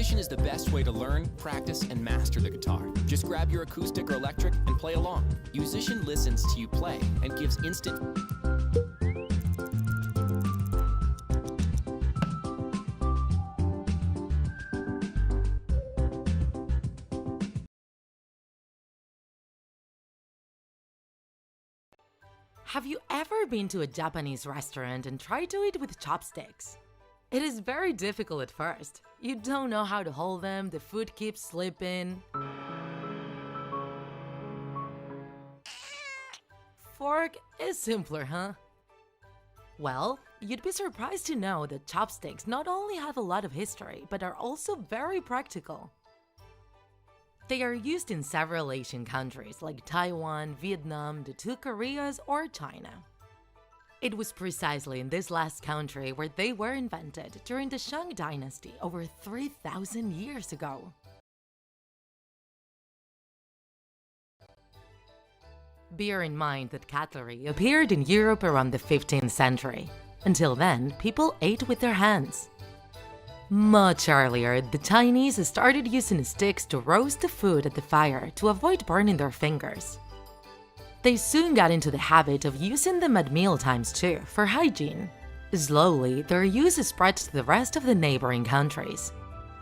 Musician is the best way to learn, practice, and master the guitar. Just grab your acoustic or electric and play along. Musician listens to you play and gives instant... Have you ever been to a Japanese restaurant and tried to eat with chopsticks? It is very difficult at first. You don't know how to hold them, the food keeps slipping. Fork is simpler, huh? Well, you'd be surprised to know that chopsticks not only have a lot of history, but are also very practical. They are used in several Asian countries like Taiwan, Vietnam, the two Koreas, or China. It was precisely in this last country where they were invented during the Shang Dynasty over 3,000 years ago. Bear in mind that cutlery appeared in Europe around the 15th century. Until then, people ate with their hands. Much earlier, the Chinese started using sticks to roast the food at the fire to avoid burning their fingers. They soon got into the habit of using them at mealtimes too, for hygiene. Slowly, their use spread to the rest of the neighboring countries.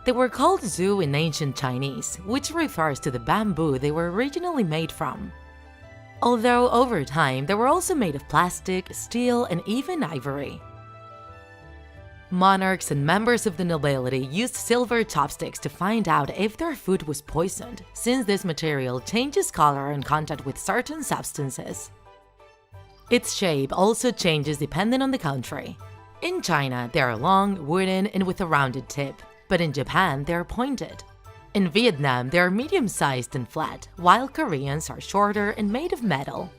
They were called zhu in ancient Chinese, which refers to the bamboo they were originally made from. Although over time, they were also made of plastic, steel, and even ivory. Monarchs and members of the nobility used silver chopsticks to find out if their food was poisoned, since this material changes color in contact with certain substances. Its shape also changes depending on the country. In China, they are long, wooden, and with a rounded tip, but in Japan, they are pointed. In Vietnam, they are medium-sized and flat, while Koreans are shorter and made of metal.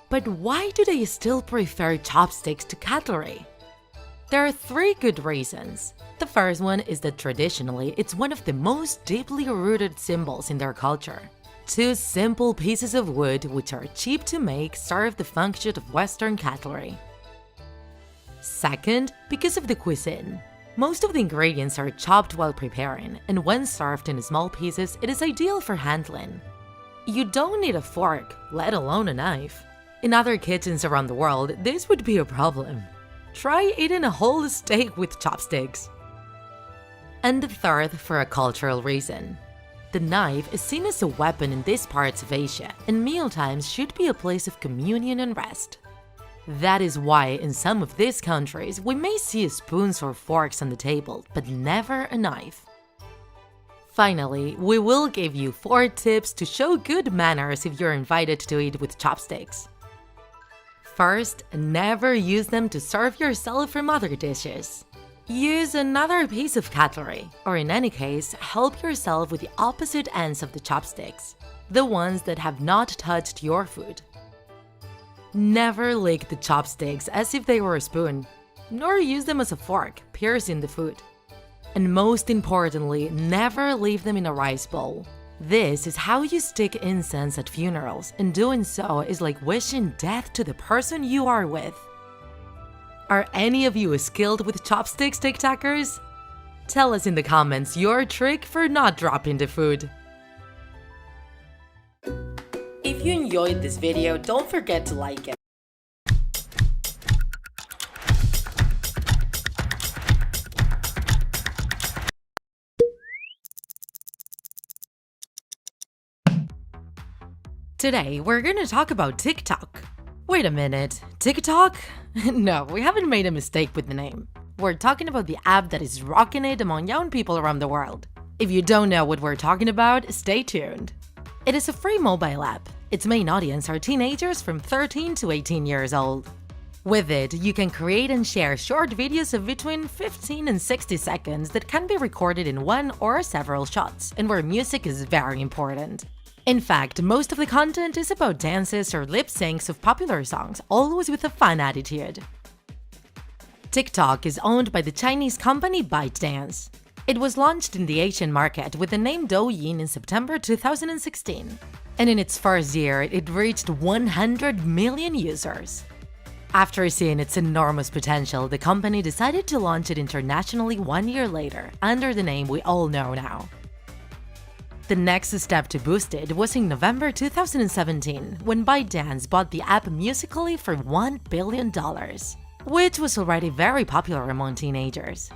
But why do they still prefer chopsticks to cutlery? There are three good reasons. The first one is that traditionally, it's one of the most deeply rooted symbols in their culture. Two simple pieces of wood, which are cheap to make, serve the function of Western cutlery. Second, because of the cuisine. Most of the ingredients are chopped while preparing, and when served in small pieces, it is ideal for handling. You don't need a fork, let alone a knife. In other kitchens around the world, this would be a problem. Try eating a whole steak with chopsticks. And the third, for a cultural reason. The knife is seen as a weapon in these parts of Asia, and mealtimes should be a place of communion and rest. That is why in some of these countries, we may see spoons or forks on the table, but never a knife. Finally, we will give you 4 tips to show good manners if you're invited to eat with chopsticks. First, never use them to serve yourself from other dishes. Use another piece of cutlery, or in any case, help yourself with the opposite ends of the chopsticks, the ones that have not touched your food. Never lick the chopsticks as if they were a spoon, nor use them as a fork, piercing the food. And most importantly, never leave them in a rice bowl. This is how you stick incense at funerals, and doing so is like wishing death to the person you are with. Are any of you skilled with chopsticks, TikTokers? Tell us in the comments your trick for not dropping the food. If you enjoyed this video, don't forget to like it. Today, we're gonna talk about TikTok. Wait a minute, TikTok? No, we haven't made a mistake with the name. We're talking about the app that is rocking it among young people around the world. If you don't know what we're talking about, stay tuned. It is a free mobile app. Its main audience are teenagers from 13 to 18 years old. With it, you can create and share short videos of between 15 and 60 seconds that can be recorded in one or several shots, and where music is very important. In fact, most of the content is about dances or lip syncs of popular songs, always with a fun attitude. TikTok is owned by the Chinese company ByteDance. It was launched in the Asian market with the name Douyin in September 2016, and in its first year, it reached 100 million users. After seeing its enormous potential, the company decided to launch it internationally 1 year later, under the name we all know now. The next step to boost it was in November 2017, when ByteDance bought the app Musical.ly for $1 billion, which was already very popular among teenagers.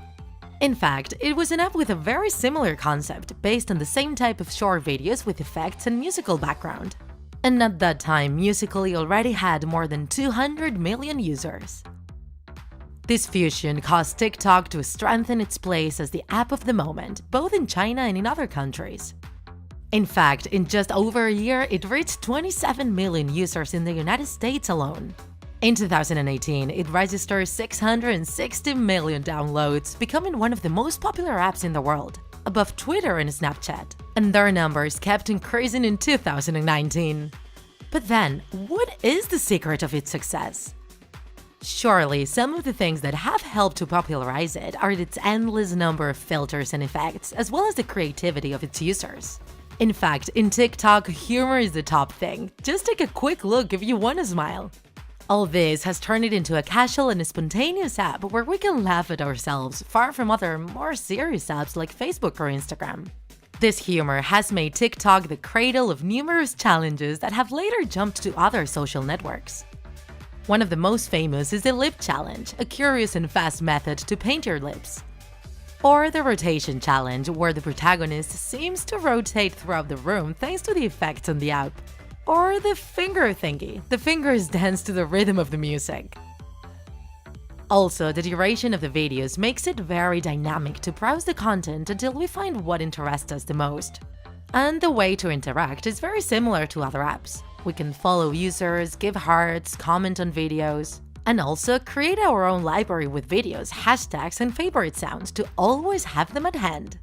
In fact, it was an app with a very similar concept, based on the same type of short videos with effects and musical background. And at that time, Musical.ly already had more than 200 million users. This fusion caused TikTok to strengthen its place as the app of the moment, both in China and in other countries. In fact, in just over a year, it reached 27 million users in the United States alone. In 2018, it registered 660 million downloads, becoming one of the most popular apps in the world, above Twitter and Snapchat, and their numbers kept increasing in 2019. But then, what is the secret of its success? Surely, some of the things that have helped to popularize it are its endless number of filters and effects, as well as the creativity of its users. In fact, in TikTok, humor is the top thing. Just take a quick look if you want to smile. All this has turned it into a casual and spontaneous app where we can laugh at ourselves, far from other, more serious apps like Facebook or Instagram. This humor has made TikTok the cradle of numerous challenges that have later jumped to other social networks. One of the most famous is the Lip Challenge, a curious and fast method to paint your lips. Or the Rotation Challenge, where the protagonist seems to rotate throughout the room thanks to the effects on the app. Or the Finger Thingy, the fingers dance to the rhythm of the music. Also, the duration of the videos makes it very dynamic to browse the content until we find what interests us the most. And the way to interact is very similar to other apps. We can follow users, give hearts, comment on videos, and also create our own library with videos, hashtags, and favorite sounds to always have them at hand.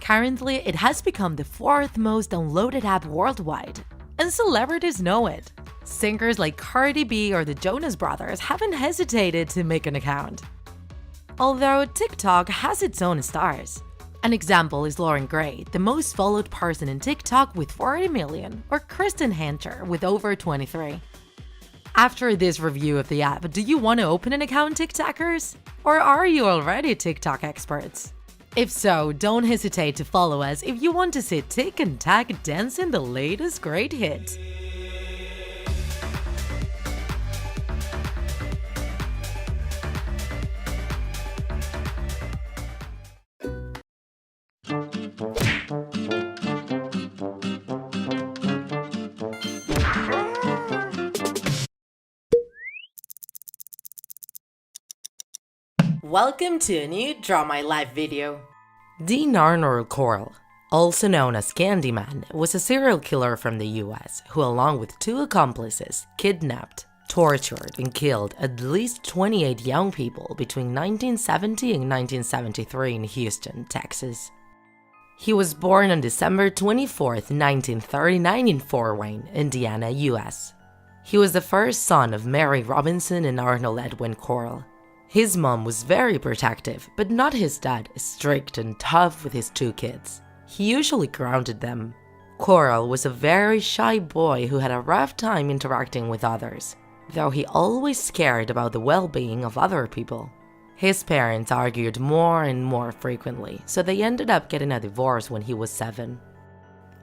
Currently, it has become the 4th most downloaded app worldwide, and celebrities know it. Singers like Cardi B or the Jonas Brothers haven't hesitated to make an account. Although TikTok has its own stars. An example is Lauren Gray, the most followed person in TikTok with 40 million, or Kristen Hancher with over 23. After this review of the app, do you want to open an account, TikTokers? Or are you already TikTok experts? If so, don't hesitate to follow us if you want to see Tik and Tak dancing the latest great hits. Welcome to a new Draw My Life video. Dean Arnold Corll, also known as Candyman, was a serial killer from the US who, along with 2 accomplices, kidnapped, tortured, and killed at least 28 young people between 1970 and 1973 in Houston, Texas. He was born on December 24, 1939 in Fort Wayne, Indiana, US. He was the first son of Mary Robinson and Arnold Edwin Corll. His mom was very protective, but not his dad, strict and tough with his 2 kids. He usually grounded them. Corll was a very shy boy who had a rough time interacting with others, though he always cared about the well-being of other people. His parents argued more and more frequently, so they ended up getting a divorce when he was 7.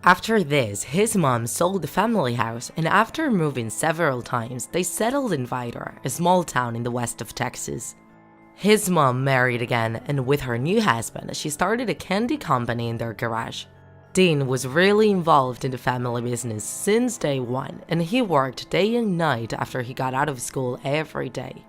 After this, his mom sold the family house, and after moving several times, they settled in Vidor, a small town in the west of Texas. His mom married again, and with her new husband, she started a candy company in their garage. Dean was really involved in the family business since day one, and he worked day and night after he got out of school every day.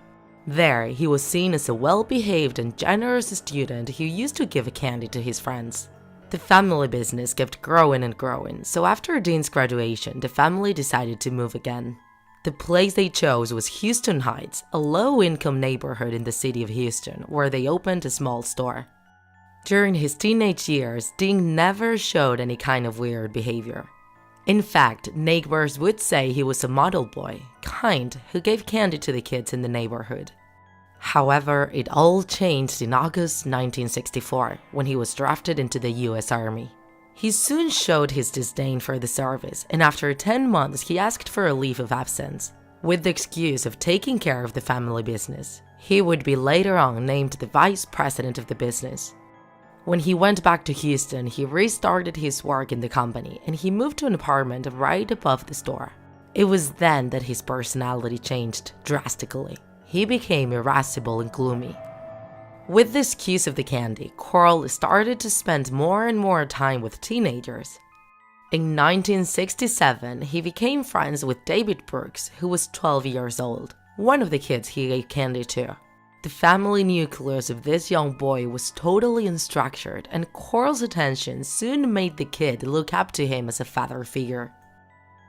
There, he was seen as a well-behaved and generous student who used to give candy to his friends. The family business kept growing and growing, so after Dean's graduation, the family decided to move again. The place they chose was Houston Heights, a low-income neighborhood in the city of Houston, where they opened a small store. During his teenage years, Dean never showed any kind of weird behavior. In fact, neighbors would say he was a model boy, kind, who gave candy to the kids in the neighborhood. However, it all changed in August 1964, when he was drafted into the US Army. He soon showed his disdain for the service, and after 10 months he asked for a leave of absence. With the excuse of taking care of the family business. He would be later on named the vice president of the business. When he went back to Houston, he restarted his work in the company and he moved to an apartment right above the store. It was then that his personality changed drastically. He became irascible and gloomy. With the excuse of the candy, Coral started to spend more and more time with teenagers. In 1967, he became friends with David Brooks, who was 12 years old, one of the kids he gave candy to. The family nucleus of this young boy was totally unstructured, and Coral's attention soon made the kid look up to him as a father figure.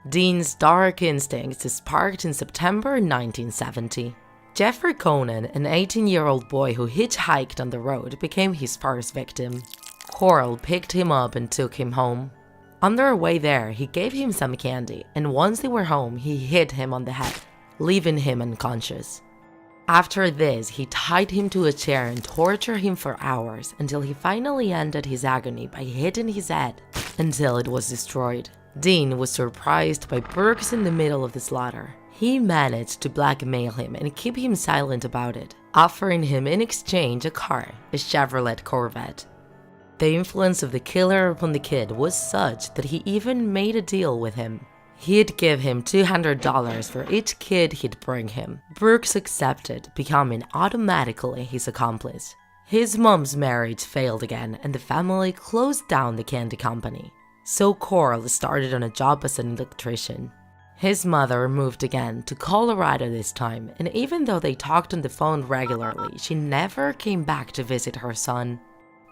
Dean's dark instincts sparked in September 1970. Jeffrey Conan, an 18-year-old boy who hitchhiked on the road, became his first victim. Coral picked him up and took him home. On their way there, he gave him some candy, and once they were home, he hit him on the head, leaving him unconscious. After this, he tied him to a chair and tortured him for hours until he finally ended his agony by hitting his head until it was destroyed. Dean was surprised by Brooks in the middle of the slaughter. He managed to blackmail him and keep him silent about it, offering him in exchange a car, a Chevrolet Corvette. The influence of the killer upon the kid was such that he even made a deal with him. He'd give him $200 for each kid he'd bring him. Brooks accepted, becoming automatically his accomplice. His mom's marriage failed again, and the family closed down the candy company. So Coral started on a job as an electrician. His mother moved again to Colorado this time, and even though they talked on the phone regularly, she never came back to visit her son.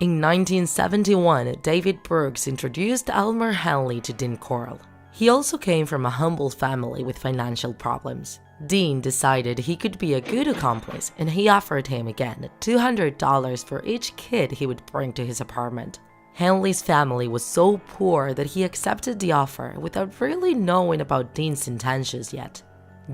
In 1971, David Brooks introduced Elmer Henley to Dean Coral. He also came from a humble family with financial problems. Dean decided he could be a good accomplice, and he offered him again $200 for each kid he would bring to his apartment. Henley's family was so poor that he accepted the offer without really knowing about Dean's intentions yet.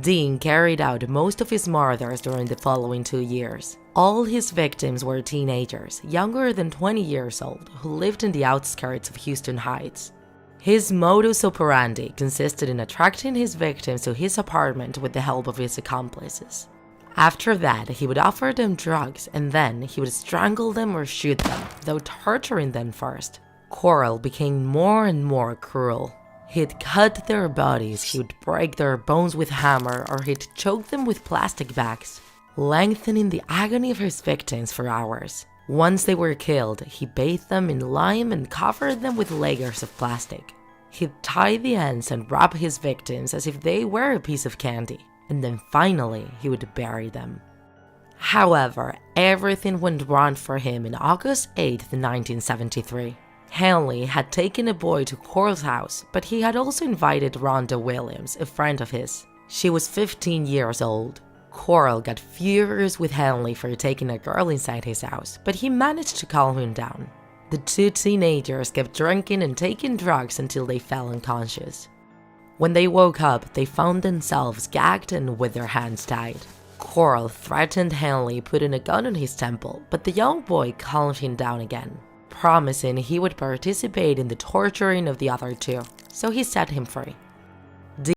Dean carried out most of his murders during the following 2 years. All his victims were teenagers, younger than 20 years old, who lived in the outskirts of Houston Heights. His modus operandi consisted in attracting his victims to his apartment with the help of his accomplices. After that, he would offer them drugs and then he would strangle them or shoot them, though torturing them first. Coral became more and more cruel. He'd cut their bodies, he would break their bones with a hammer, or he'd choke them with plastic bags, lengthening the agony of his victims for hours. Once they were killed, he bathed them in lime and covered them with layers of plastic. He'd tie the ends and wrap his victims as if they were a piece of candy, and then finally he would bury them. However, everything went wrong for him in August 8, 1973. Henley had taken a boy to Coral's house, but he had also invited Rhonda Williams, a friend of his. She was 15 years old. Coral got furious with Henley for taking a girl inside his house, but he managed to calm him down. The two teenagers kept drinking and taking drugs until they fell unconscious. When they woke up, they found themselves gagged and with their hands tied. Coral threatened Henley putting a gun on his temple, but the young boy calmed him down again, promising he would participate in the torturing of the other two, so he set him free.